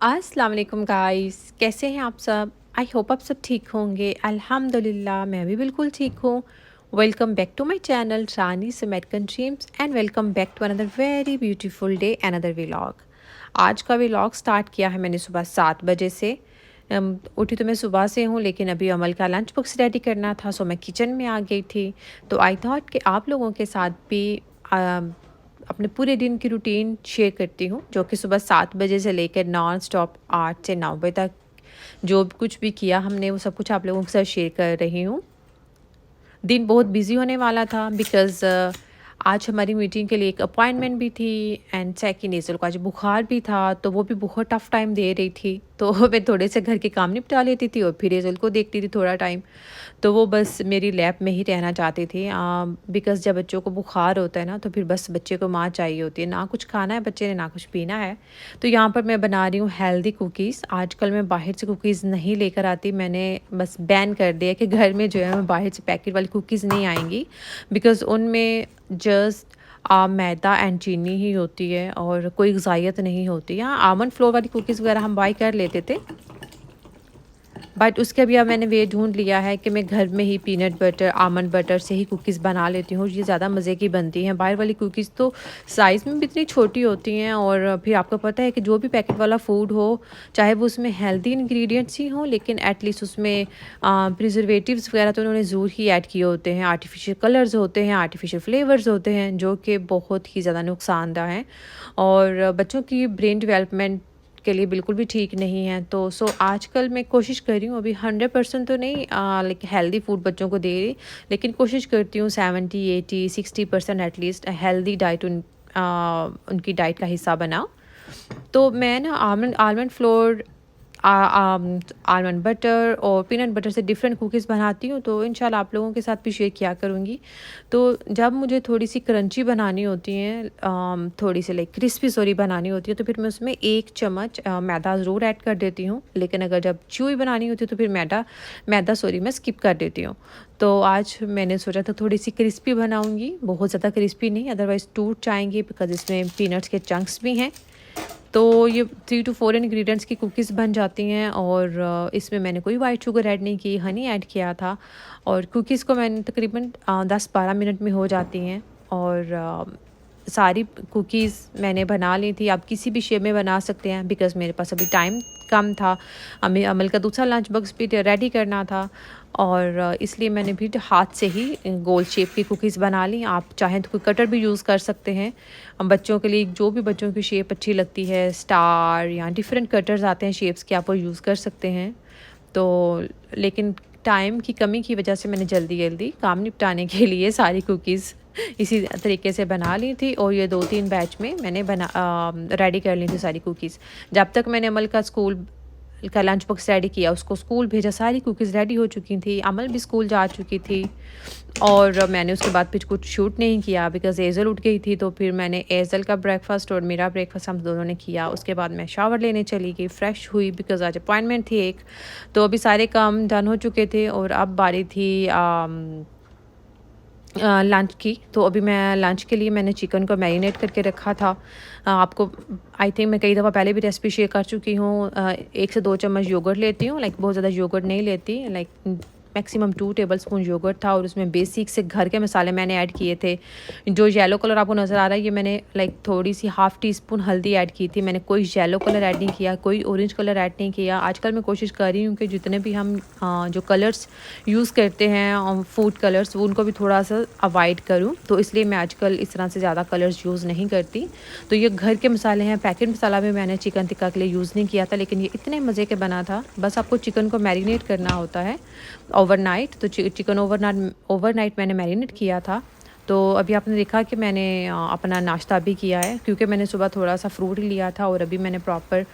अस्सलाम वालेकुम गाइस, कैसे हैं आप सब? आई होप आप सब ठीक होंगे। अल्हम्दुलिल्लाह मैं भी बिल्कुल ठीक हूँ। Welcome back to my channel Rani's American dreams and welcome back to another very beautiful day another vlog. आज का व्लॉग स्टार्ट किया है मैंने सुबह 7 बजे से। उठी तो मैं सुबह से हूँ, लेकिन अभी अमल का लंच बॉक्स रेडी करना था, सो मैं किचन में आ गई थी। तो आई थॉट कि आप लोगों के साथ भी अपने पूरे दिन की रूटीन शेयर करती हूँ, जो कि सुबह 7 बजे से लेकर नॉन स्टॉप 8 से 9 बजे तक जो भी कुछ भी किया हमने, वो सब कुछ आप लोगों के साथ शेयर कर रही हूँ। दिन बहुत बिजी होने वाला था बिकॉज़ आज हमारी मीटिंग के लिए एक अपॉइंटमेंट भी थी एंड सेकंड नेज़ल को आज बुखार भी था, तो वो भी बहुत टफ टाइम दे रही थी। तो मैं थोड़े से घर के काम निपटा लेती थी और फिर नेज़ल को देखती थी थोड़ा टाइम। तो वो बस मेरी लैब में ही रहना चाहती थी बिकॉज़ जब बच्चों को बुखार होता है ना, तो फिर बस बच्चे को माँ चाहिए होती है, ना कुछ खाना है बच्चे ने ना कुछ पीना है। तो यहाँ पर मैं बना रही हूँ हेल्दी कुकीज़। आजकल मैं बाहर से कुकीज़ नहीं लेकर आती, मैंने बस बैन कर दिया कि घर में जो है मैं बाहर से पैकेट वाली कुकीज़ नहीं आएंगी, बिकॉज़ उनमें जस्ट मैदा एंड चीनी ही होती है और कोई ग़िज़ाइयत नहीं होती। हाँ, आलमंड फ्लोर वाली कुकीज़ वगैरह हम बाय कर लेते थे, बट उसके भी अब मैंने वे ढूंढ लिया है कि मैं घर में ही पीनट बटर आलमंड बटर से ही कुकीज़ बना लेती हूँ। ये ज़्यादा मज़े की बनती हैं। बाहर वाली कुकीज़ तो साइज़ में भी इतनी छोटी होती हैं, और फिर आपको पता है कि जो भी पैकेट वाला फूड हो, चाहे वो उसमें हेल्दी इंग्रेडिएंट्स ही हों, लेकिन एटलीस्ट उसमें प्रिजर्वेटिव्स वगैरह तो उन्होंने ज़रूर ही ऐड किए होते हैं। आर्टिफिशियल कलर्स होते हैं, आर्टिफिशियल फ्लेवर्स होते हैं, जो कि बहुत ही ज़्यादा नुकसानदा हैं और बच्चों की ब्रेन डेवलपमेंट के लिए बिल्कुल भी ठीक नहीं है। तो आजकल मैं कोशिश कर रही हूँ, अभी 100% तो नहीं लाइक हेल्दी फूड बच्चों को दे रही, लेकिन कोशिश करती हूँ 70 80 60% एटलीस्ट हेल्दी डाइट उनकी डाइट का हिस्सा बनाऊँ। तो मैं ना almond almond floor almond butter और पीनट बटर से डिफरेंट कुकीज़ बनाती हूँ, तो इंशाल्लाह आप लोगों के साथ भी शेयर किया करूँगी। तो जब मुझे थोड़ी सी क्रंची बनानी होती हैं, थोड़ी सी लाइक क्रिस्पी सॉरी बनानी होती है, तो फिर मैं उसमें 1 चम्मच मैदा ज़रूर ऐड कर देती हूँ, लेकिन अगर जब च्यूई बनानी होती है तो फिर मैदा सॉरी मैं स्किप कर देती हूँ। तो आज मैंने सोचा था थोड़ी सी क्रिस्पी बनाऊँगी, बहुत ज़्यादा क्रिस्पी नहीं, अदरवाइज़ टूट जाएँगी बिकॉज़ इसमें पीनट्स के चंक्स भी हैं। तो ये 3 टू 4 इंग्रेडिएंट्स की कुकीज़ बन जाती हैं, और इसमें मैंने कोई वाइट शुगर ऐड नहीं की, हनी ऐड किया था, और कुकीज़ को मैंने तकरीबन 10-12 मिनट में हो जाती हैं। और सारी कुकीज़ मैंने बना ली थी। आप किसी भी शेप में बना सकते हैं बिकॉज़ मेरे पास अभी टाइम कम था। हमें अमल का दूसरा लंच बॉक्स भी रेडी करना था, और इसलिए मैंने भी हाथ से ही गोल शेप की कुकीज़ बना ली। आप चाहें तो कोई कटर भी यूज़ कर सकते हैं। बच्चों के लिए जो भी बच्चों की शेप अच्छी लगती है, स्टार या डिफरेंट कटर्स आते हैं शेप्स के, आप वो यूज़ कर सकते हैं। तो लेकिन टाइम की कमी की वजह से मैंने जल्दी-जल्दी काम निपटाने के लिए सारी कुकीज़ इसी तरीके से बना ली थी, और ये 2-3 बैच में मैंने रेडी कर ली थी सारी कुकीज़। जब तक मैंने अमल का स्कूल का लंच बॉक्स रेडी किया, उसको स्कूल भेजा, सारी कुकीज़ रेडी हो चुकी थी, अमल भी स्कूल जा चुकी थी, और मैंने उसके बाद फिर कुछ शूट नहीं किया बिकॉज़ एज़ल उठ गई थी। तो फिर मैंने एज़ल का ब्रेकफ़ास्ट और मेरा ब्रेकफ़ास्ट हम दोनों ने किया। उसके बाद मैं शावर लेने चली गई, फ्रेश हुई बिकॉज़ आज अपॉइंटमेंट थी एक। तो अभी सारे काम डन हो चुके थे, और अब बारी थी लंच की। तो अभी मैं लंच के लिए मैंने चिकन को मैरिनेट करके रखा था। आपको आई थिंक मैं कई दफ़ा पहले भी रेसिपी शेयर कर चुकी हूँ। 1 से 2 चम्मच योगर्ट लेती हूँ, लाइक बहुत ज़्यादा योगर्ट नहीं लेती, लाइक मैक्सिमम 2 टेबलस्पून योगर्ट था, और उसमें बेसिक से घर के मसाले मैंने ऐड किए थे। जो येलो कलर आपको नज़र आ रहा है, ये मैंने लाइक थोड़ी सी हाफ़ टी स्पून हल्दी ऐड की थी। मैंने कोई येलो कलर ऐड नहीं किया, कोई ऑरेंज कलर ऐड नहीं किया। आजकल मैं कोशिश कर रही हूँ कि जितने भी हम जो कलर्स यूज़ करते हैं फूड कलर्स, वो उनको भी थोड़ा सा अवॉइड करूँ, तो इसलिए मैं आजकल इस तरह से ज़्यादा कलर्स यूज़ नहीं करती। तो ये घर के मसाले हैं, पैकेट मसाला भी मैंने चिकन टिक्का के लिए यूज़ नहीं किया था, लेकिन ये इतने मज़े के बना था। बस आपको चिकन को मैरिनेट करना होता है ओवरनाइट। तो चिकन ओवरनाइट मैंने मैरिनेट किया था। तो अभी आपने देखा कि मैंने अपना नाश्ता भी किया है, क्योंकि मैंने सुबह थोड़ा सा फ्रूट ही लिया था, और अभी मैंने प्रॉपर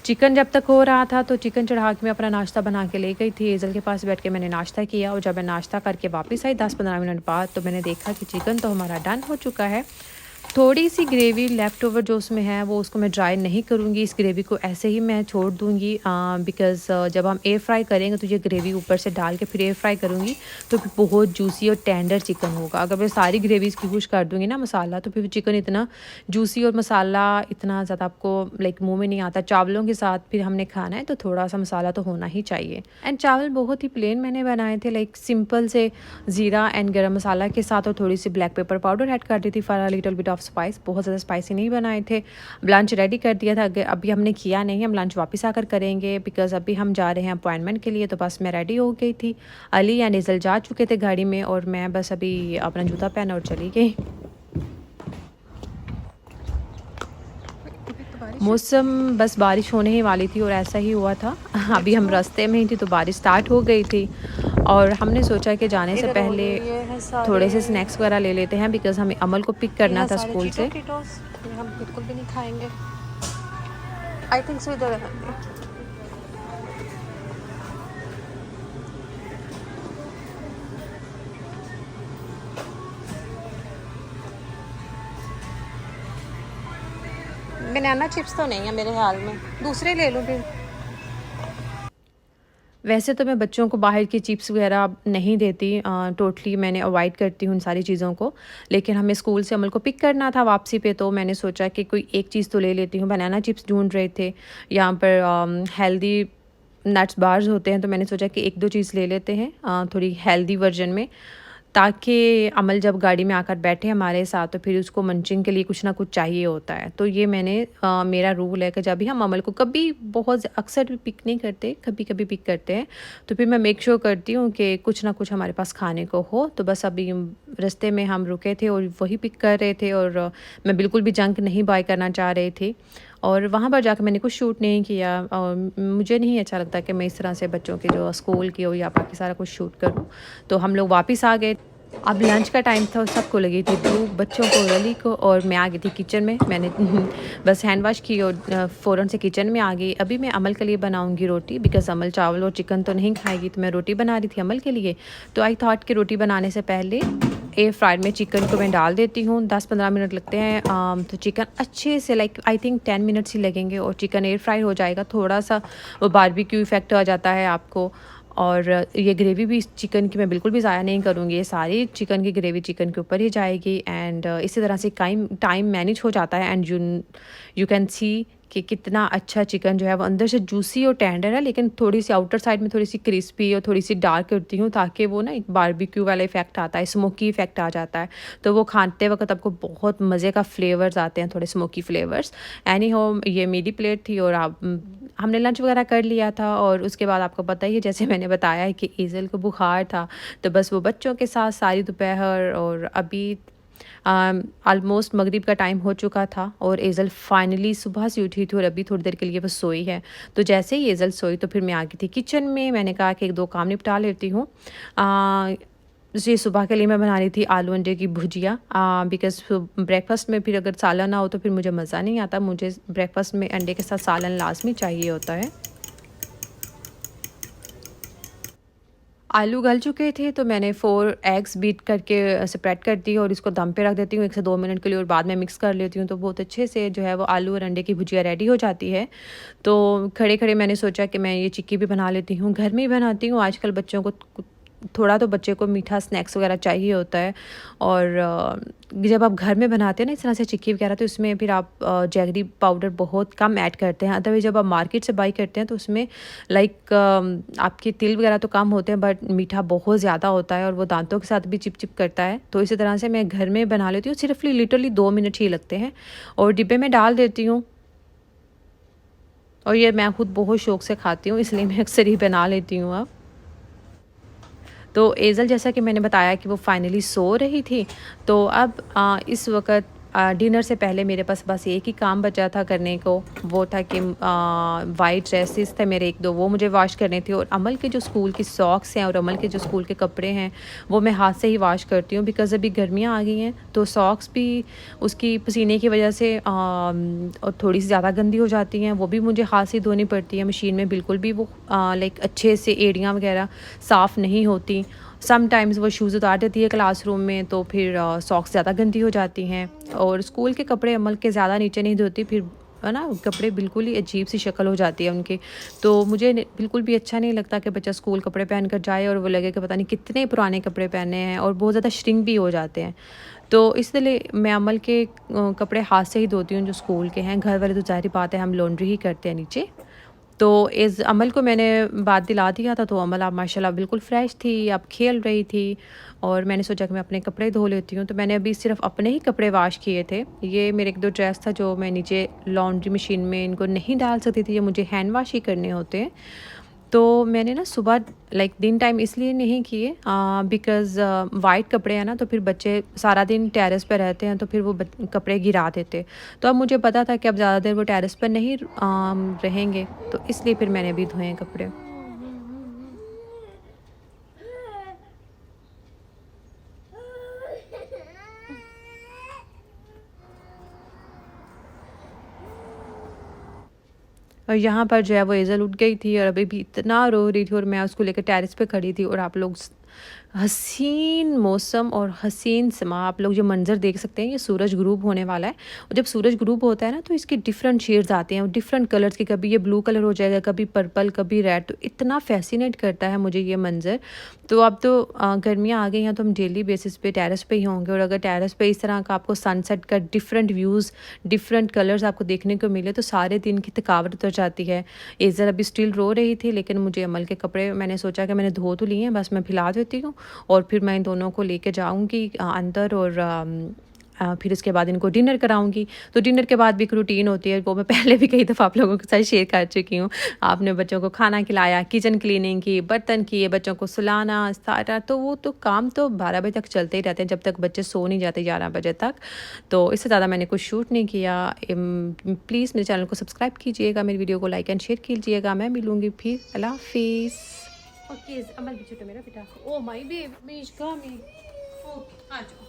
चिकन जब तक हो रहा था तो चिकन चढ़ा के मैं अपना नाश्ता बना के ले गई थी। एज़ल के पास बैठ के मैंने नाश्ता किया, और जब मैं नाश्ता करके वापस आई 10-15 मिनट बाद, तो मैंने देखा कि चिकन तो हमारा डन हो चुका है। थोड़ी सी ग्रेवी लेफ़्ट ओवर जो उसमें है वो उसको मैं ड्राई नहीं करूँगी, इस ग्रेवी को ऐसे ही मैं छोड़ दूँगी बिकॉज़ जब हम एयर फ्राई करेंगे तो ये ग्रेवी ऊपर से डाल के फिर एयर फ्राई करूँगी तो फिर बहुत जूसी और टेंडर चिकन होगा। अगर मैं सारी ग्रेवी इसकी खुश कर दूँगी ना मसाला, तो फिर चिकन इतना जूसी और मसाला इतना ज़्यादा आपको लाइक मुँह में नहीं आता। चावलों के साथ फिर हमने खाना है तो थोड़ा-सा मसाला तो होना ही चाहिए। एंड चावल बहुत ही प्लेन मैंने बनाए थे, लाइक सिंपल से ज़ीरा एंड गरम मसाला के साथ, और थोड़ी सी ब्लैक पेपर पाउडर ऐड कर दी थी for a little bit of spice. बहुत ज़्यादा स्पाइसी नहीं बनाए थे। लंच रेडी कर दिया था, अभी हमने किया नहीं, हम लंच वापस आकर करेंगे बिकॉज़ अभी हम जा रहे हैं अपॉइंटमेंट के लिए। तो बस मैं रेडी हो गई थी, अली एंड इज़ल जा चुके थे गाड़ी में और मैं बस अभी अपना जूता पहना और चली गई। मौसम बस बारिश होने ही वाली थी और ऐसा ही हुआ था। अभी हम रास्ते में ही थी तो बारिश स्टार्ट हो गई थी और हमने सोचा कि जाने से पहले थोड़े से स्नैक्स वगैरह ले लेते हैं बिकॉज़ हमें अमल को पिक करना था स्कूल से। हम बिल्कुल भी नहीं खाएंगे। आई थिंक सो इधर है। बनाना चिप्स तो नहीं है मेरे ख्याल में, दूसरे ले लूँ फिर। वैसे तो मैं बच्चों को बाहर की चिप्स वगैरह नहीं देती, टोटली मैंने अवॉइड करती हूँ उन सारी चीज़ों को। लेकिन हमें स्कूल से अमल को पिक करना था वापसी पे, तो मैंने सोचा कि कोई एक चीज़ तो ले लेती हूँ। बनाना चिप्स ढूंढ रहे थे, यहाँ पर हेल्दी नट्स बार्स होते हैं, तो मैंने सोचा कि एक दो चीज़ ले लेते हैं थोड़ी हेल्दी वर्जन में, ताकि अमल जब गाड़ी में आकर बैठे हमारे साथ तो फिर उसको मंचिंग के लिए कुछ ना कुछ चाहिए होता है। तो ये मेरा रूल है कि जब भी हम अमल को कभी बहुत अक्सर भी पिक नहीं करते, कभी कभी पिक करते हैं, तो फिर मैं मेक श्योर करती हूँ कि कुछ ना कुछ हमारे पास खाने को हो। तो बस अभी रास्ते में हम रुके थे और वही पिक कर रहे थे, और मैं बिल्कुल भी जंक नहीं बाय करना चाह रही थी। और वहाँ पर जाकर मैंने कुछ शूट नहीं किया, और मुझे नहीं अच्छा लगता कि मैं इस तरह से बच्चों के जो स्कूल की हो या बाकी सारा कुछ शूट करूँ। तो हम लोग वापस आ गए। अब लंच का टाइम था और सबको लगी थी भूख, बच्चों को, रली को, और मैं आ गई थी किचन में। मैंने बस हैंड वॉश की और फ़ौरन से किचन में आ गई। अभी मैं अमल के लिए बनाऊंगी रोटी बिकॉज़ अमल चावल और चिकन तो नहीं खाएगी, तो मैं रोटी बना रही थी अमल के लिए। तो आई थॉट कि रोटी बनाने से पहले एयर फ्रायर में चिकन को मैं डाल देती हूँ। 10-15 मिनट लगते हैं, तो चिकन अच्छे से लाइक आई थिंक 10 मिनट्स ही लगेंगे और चिकन एयर फ्राई हो जाएगा। थोड़ा सा वो बारबेक्यू इफ़ेक्ट आ जाता है आपको। और ये ग्रेवी भी इस चिकन की मैं बिल्कुल भी ज़ाया नहीं करूँगी, ये सारी चिकन की ग्रेवी चिकन के ऊपर ही जाएगी। एंड इसी तरह से टाइम मैनेज हो जाता है। एंड यू कैन सी कि कितना अच्छा चिकन जो है वो अंदर से जूसी और टेंडर है, लेकिन थोड़ी सी आउटर साइड में थोड़ी सी क्रिस्पी और थोड़ी सी डार्क करती हूँ ताकि वो ना एक बारबेक्यू वाला इफेक्ट आता है, स्मोकी इफेक्ट आ जाता है। तो वो खाते वक्त आपको बहुत मज़े का फ्लेवर्स आते हैं, थोड़े स्मोकी फ्लेवर्स। एनी होम, ये मेरी प्लेट थी और हमने लंच वगैरह कर लिया था। और उसके बाद आपको पता ही है, जैसे मैंने बताया है कि ईज़ल को बुखार था, तो बस वो बच्चों के साथ सारी दोपहर, और अभी ऑलमोस्ट मगरिब का टाइम हो चुका था और एज़ल फाइनली सुबह से उठी थी और अभी थोड़ी देर के लिए वो सोई है। तो जैसे ही एज़ल सोई तो फिर मैं आ गई थी किचन में। मैंने कहा कि एक दो काम निपटा लेती हूँ। जी, सुबह के लिए मैं बना रही थी आलू अंडे की भुजिया बिकॉज़ ब्रेकफास्ट में फिर अगर सालन ना हो तो फिर मुझे मज़ा नहीं आता। मुझे ब्रेकफास्ट में अंडे के साथ सालन लाज़मी चाहिए होता है। आलू गल चुके थे तो मैंने 4 एग्स बीट करके सेपरेट कर दिए और इसको दम पे रख देती हूँ 1 से 2 मिनट के लिए, और बाद में मिक्स कर लेती हूँ। तो बहुत अच्छे से जो है वो आलू और अंडे की भुजिया रेडी हो जाती है। तो खड़े-खड़े मैंने सोचा कि मैं ये चिक्की भी बना लेती हूँ। घर में ही बनाती हूँ। आजकल बच्चों को थोड़ा तो बच्चे को मीठा स्नैक्स वगैरह चाहिए होता है। और जब आप घर में बनाते हैं ना इस तरह से चिक्की वगैरह, तो इसमें फिर आप जैगरी पाउडर बहुत कम ऐड करते हैं। अदरवाइज़ जब आप मार्केट से बाई करते हैं तो उसमें लाइक आपके तिल वगैरह तो कम होते हैं बट मीठा बहुत ज़्यादा होता है और वो दांतों के साथ भी चिप चिप करता है। तो इसी तरह से मैं घर में बना लेती हूँ, सिर्फ लिटरली 2 मिनट ही लगते हैं और डिब्बे में डाल देती हूँ। और ये मैं खुद बहुत शौक से खाती हूँ, इसलिए मैं अक्सर ही बना लेती हूँ अब। तो एज़ल, जैसा कि मैंने बताया कि वो फाइनली सो रही थी, तो अब इस वक़्त डिनर से पहले मेरे पास बस एक ही काम बचा था करने को। वो था कि वाइट ड्रेसेस थे मेरे 1-2, वो मुझे वॉश करने थे, और अमल के जो स्कूल की सॉक्स हैं और अमल के जो स्कूल के कपड़े हैं वो मैं हाथ से ही वॉश करती हूँ बिकॉज़ अभी गर्मियाँ आ गई हैं तो सॉक्स भी उसकी पसीने की वजह से और थोड़ी सी ज़्यादा गंदी हो जाती हैं। वो भी मुझे हाथ से धोनी पड़ती है, मशीन में बिल्कुल भी वो लाइक अच्छे से एड़ियाँ वगैरह साफ़ नहीं होती। सम टाइम्स वो शूज़ उतार देती है क्लासरूम में, तो फिर सॉक्स ज़्यादा गंदी हो जाती हैं। और स्कूल के कपड़े अमल के ज़्यादा नीचे नहीं धोती, फिर है ना, कपड़े बिल्कुल ही अजीब सी शक्ल हो जाती है उनकी। तो मुझे बिल्कुल भी अच्छा नहीं लगता कि बच्चा स्कूल कपड़े पहन कर जाए और वो लगे कि पता नहीं कितने पुराने कपड़े पहने हैं, और बहुत ज़्यादा श्रिंक भी हो जाते हैं। तो इसलिए मैं अमल के कपड़े हाथ से ही धोती हूँ जो स्कूल के हैं। घर वाले तो ज़ाहिर बात है हम लॉन्ड्री ही करते हैं नीचे। तो इस अमल को मैंने बात दिला दिया था, तो अमल अब माशाल्लाह बिल्कुल फ़्रेश थी, अब खेल रही थी, और मैंने सोचा कि मैं अपने कपड़े धो लेती हूँ। तो मैंने अभी सिर्फ़ अपने ही कपड़े वॉश किए थे। ये मेरे 1-2 ड्रेस था जो मैं नीचे लॉन्ड्री मशीन में इनको नहीं डाल सकती थी, ये मुझे हैंड वॉश ही करने होते हैं। तो मैंने ना सुबह लाइक दिन टाइम इसलिए नहीं किए बिकॉज़ वाइट कपड़े हैं ना, तो फिर बच्चे सारा दिन टेरेस पे रहते हैं, तो फिर वो कपड़े गिरा देते। तो अब मुझे पता था कि अब ज़्यादा देर वो टेरेस पर नहीं रहेंगे, तो इसलिए फिर मैंने अभी धोए हैं कपड़े। और यहाँ पर जो है वो एज़ल उठ गई थी और अभी भी इतना रो रही थी, और मैं उसको लेकर टेरेस पे खड़ी थी, और आप लोग हसीन मौसम और हसीन समा, आप लोग जो मंज़र देख सकते हैं, ये सूरज ग्रूब होने वाला है। और जब सूरज ग्रूब होता है ना, तो इसके डिफरेंट शेड्स आते हैं और डिफरेंट कलर्स के, कभी ये ब्लू कलर हो जाएगा, कभी पर्पल, कभी रेड। तो इतना फैसिनेट करता है मुझे ये मंज़र। तो अब तो गर्मियाँ आ गई हैं, तो हम डेली बेसिस पे टेरेस पे ही होंगे, और अगर टेरेस पे इस तरह का आपको सनसेट का डिफरेंट व्यूज़, डिफरेंट कलर्स आपको देखने को मिले, तो सारे दिन की थकावट उतर जाती है। एज़र अभी स्टिल रो रही थी, लेकिन मुझे अमल के कपड़े मैंने सोचा कि मैंने धो तो लिए हैं, बस मैं फैला देती हूँ, और फिर मैं इन दोनों को लेके जाऊँगी अंदर, और फिर उसके बाद इनको डिनर कराऊँगी। तो डिनर के बाद भी एक रूटीन होती है, वो मैं पहले भी कई दफ़ा आप लोगों के साथ शेयर कर चुकी हूँ। आपने बच्चों को खाना खिलाया, किचन क्लीनिंग की, बर्तन किए, बच्चों को सुलाना, सारा तो वो तो काम तो 12 बजे तक चलते ही रहते हैं, जब तक बच्चे सो नहीं जाते 11 बजे तक। तो इससे ज़्यादा मैंने कुछ शूट नहीं किया। प्लीज़ मेरे चैनल को सब्सक्राइब कीजिएगा, मेरी वीडियो को लाइक एंड शेयर कीजिएगा। मैं मिलूँगी फिर। अल्लाह हाफ़िज़। Okay, Amal, bicho मेरा बेटा. Oh my babe, Mishka, me. Okay, आ जाओ.